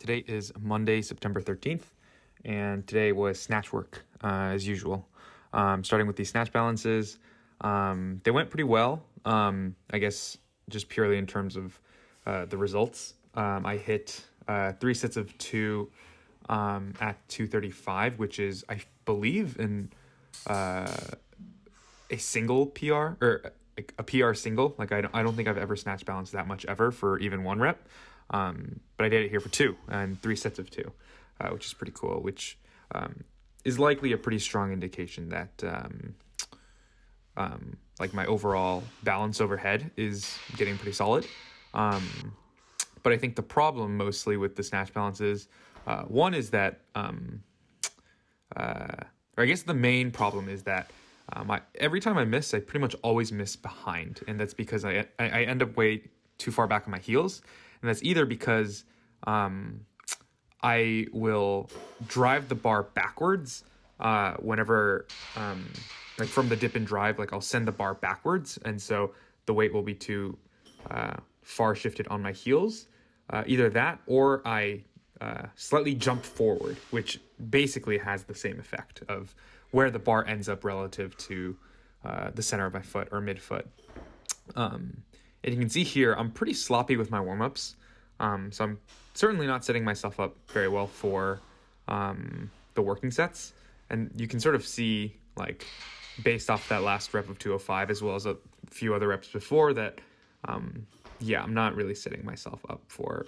Today is Monday, September 13th, and today was snatch work, as usual. Starting with these snatch balances, they went pretty well, I guess just purely in terms of the results. I hit 3 sets of 2 at 235, which is, I believe, a single PR, or a PR single. Like, I don't think I've ever snatch balanced that much ever for even 1 rep. But I did it here for 2 and 3 sets of 2, which is pretty cool, which is likely a pretty strong indication that like my overall balance overhead is getting pretty solid. But I think the problem mostly with the snatch balance is, one is that, or I guess the main problem is that every time I miss, I pretty much always miss behind. And that's because I end up way too far back on my heels. And that's either because I will drive the bar backwards whenever, like from the dip and drive, like I'll send the bar backwards. And so the weight will be too far shifted on my heels. Either that or I slightly jump forward, which basically has the same effect of where the bar ends up relative to the center of my foot or midfoot. And you can see here, I'm pretty sloppy with my warm-ups. So I'm certainly not setting myself up very well for the working sets. And you can sort of see, like, based off that last rep of 205, as well as a few other reps before that, I'm not really setting myself up for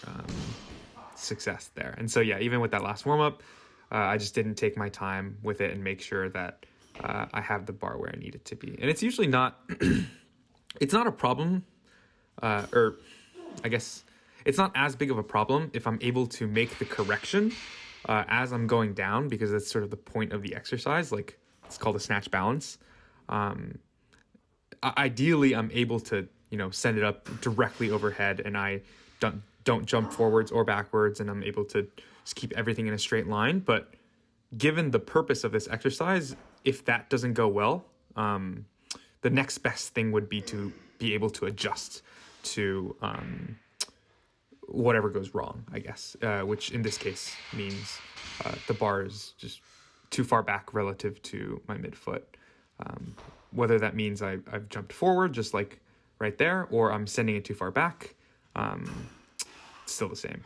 success there. And so, even with that last warm-up, I just didn't take my time with it and make sure that I have the bar where I need it to be. And it's usually not, it's not a problem. Or I guess it's not as big of a problem if I'm able to make the correction as I'm going down, because that's sort of the point of the exercise. Like, it's called a snatch balance. Ideally, I'm able to, send it up directly overhead, and I don't jump forwards or backwards, and I'm able to just keep everything in a straight line. But given the purpose of this exercise, if that doesn't go well, the next best thing would be to be able to adjust to whatever goes wrong, I guess, which in this case means the bar is just too far back relative to my midfoot. Whether that means I've jumped forward, just like right there, or I'm sending it too far back, it's still the same.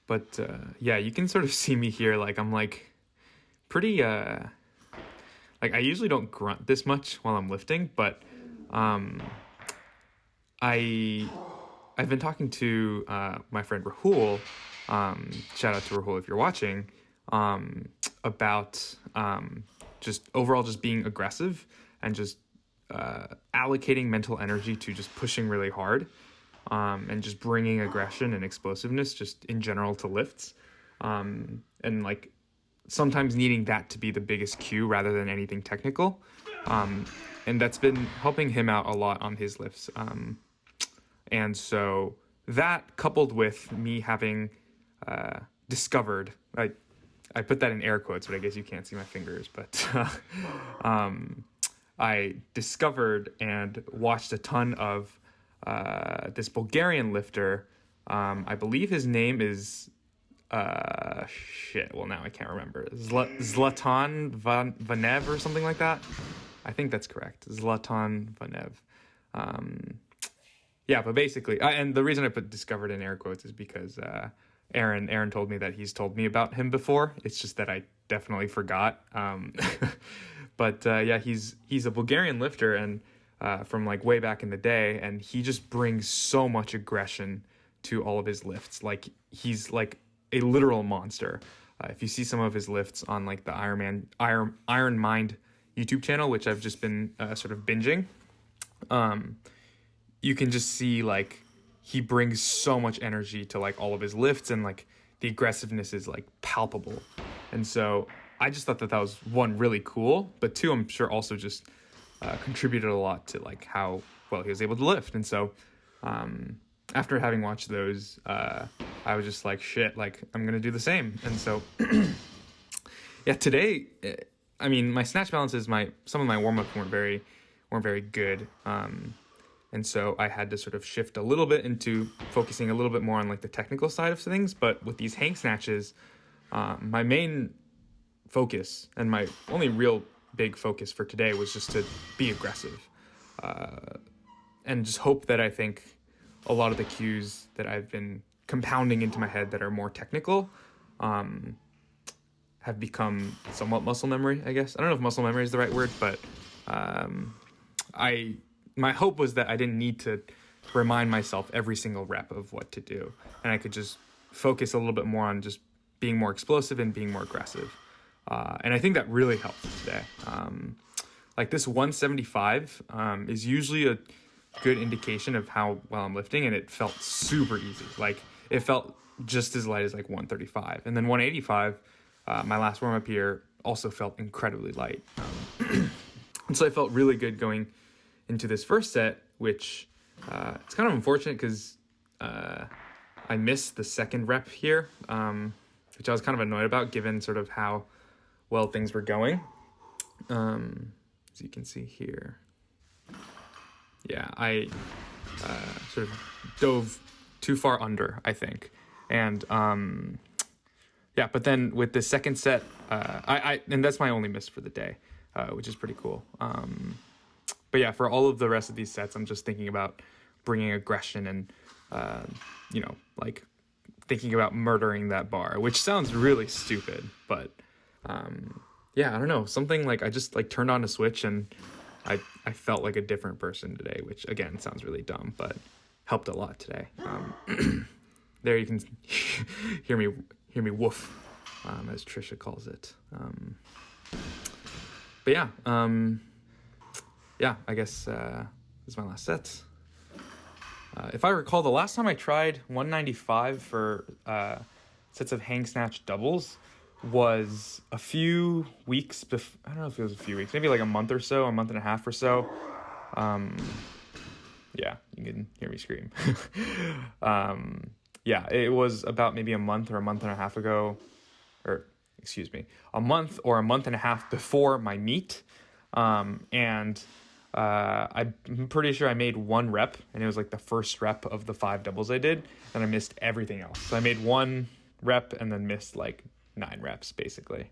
But you can sort of see me here, like I'm like pretty, like I usually don't grunt this much while I'm lifting, but I've been talking to my friend Rahul, shout out to Rahul if you're watching, about just overall just being aggressive and just allocating mental energy to just pushing really hard, and just bringing aggression and explosiveness just in general to lifts, and like sometimes needing that to be the biggest cue rather than anything technical. And that's been helping him out a lot on his lifts. And so that, coupled with me having discovered, I put that in air quotes, but I guess you can't see my fingers, but I discovered and watched a ton of this Bulgarian lifter. I believe his name is, now I can't remember. Zlatan Vanev or something like that. I think that's correct. Zlatan Vanev. But basically, and the reason I put discovered in air quotes is because Aaron told me that he's told me about him before. It's just that I definitely forgot. But he's a Bulgarian lifter, and from like way back in the day, and he just brings so much aggression to all of his lifts. Like, he's like a literal monster. If you see some of his lifts on like the Iron Mind YouTube channel, which I've just been sort of binging, you can just see like he brings so much energy to like all of his lifts, and like the aggressiveness is like palpable. And so I just thought that was, one, really cool, but two, I'm sure also just contributed a lot to like how well he was able to lift. And so after having watched those, I was just like, shit, like I'm gonna do the same. And so today, I mean, my snatch balances, some of my warm-ups weren't very good. And so I had to sort of shift a little bit into focusing a little bit more on like the technical side of things. But with these hang snatches, my main focus and my only real big focus for today was just to be aggressive, and just hope that I think a lot of the cues that I've been compounding into my head that are more technical have become somewhat muscle memory, I guess. I don't know if muscle memory is the right word, but my hope was that I didn't need to remind myself every single rep of what to do, and I could just focus a little bit more on just being more explosive and being more aggressive. And I think that really helped today. Like this 175 is usually a good indication of how well I'm lifting, and it felt super easy. Like it felt just as light as like 135. And then 185, my last warm-up here, also felt incredibly light. And so I felt really good going into this first set, which it's kind of unfortunate because I missed the second rep here, which I was kind of annoyed about given sort of how well things were going. As you can see here. Yeah, I sort of dove too far under, I think. And yeah, but then with the second set, and that's my only miss for the day, which is pretty cool. But yeah, for all of the rest of these sets, I'm just thinking about bringing aggression and, like thinking about murdering that bar, which sounds really stupid, but yeah, I don't know. Something like I just like turned on a switch and I felt like a different person today, which again sounds really dumb, but helped a lot today. There you can hear me woof, as Trisha calls it. But yeah, I guess this is my last set. If I recall, the last time I tried 195 for sets of hang snatch doubles was a few weeks before. I don't know if it was a few weeks, maybe like a month or so, a month and a half or so. Yeah, you can hear me scream. Yeah, it was about maybe a month or a month and a half ago, or excuse me, a month or a month and a half before my meet. And I'm pretty sure I made one rep, and it was like the first rep of the 5 doubles I did, and I missed everything else. So I made one rep and then missed like 9 reps basically.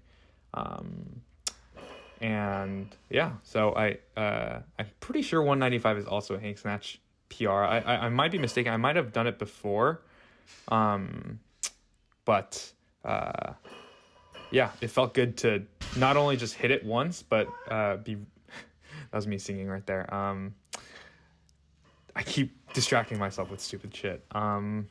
And yeah, so I'm pretty sure 195 is also a hang snatch PR. I might be mistaken. I might have done it before. But yeah, it felt good to not only just hit it once, but that was me singing right there. I keep distracting myself with stupid shit. But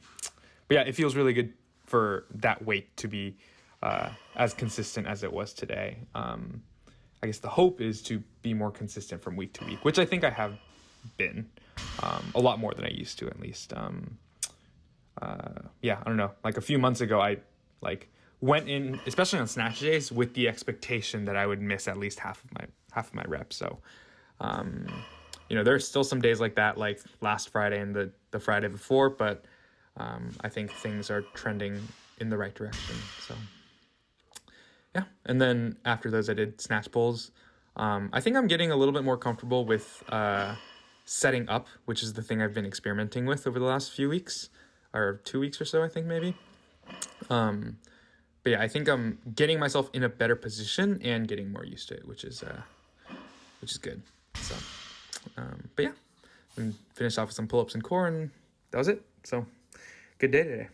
yeah, it feels really good for that weight to be as consistent as it was today. I guess the hope is to be more consistent from week to week, which I think I have been a lot more than I used to, at least. Yeah, I don't know. Like a few months ago, I like went in, especially on snatch days, with the expectation that I would miss at least half of my reps. So, there's still some days like that, like last Friday and the Friday before, but I think things are trending in the right direction. So, yeah. And then after those, I did snatch pulls. I think I'm getting a little bit more comfortable with setting up, which is the thing I've been experimenting with over the last few weeks, or 2 weeks or so, I think maybe. But yeah, I think I'm getting myself in a better position and getting more used to it, which is good. So, but yeah, and finished off with some pull-ups and core, and that was it. So, good day today.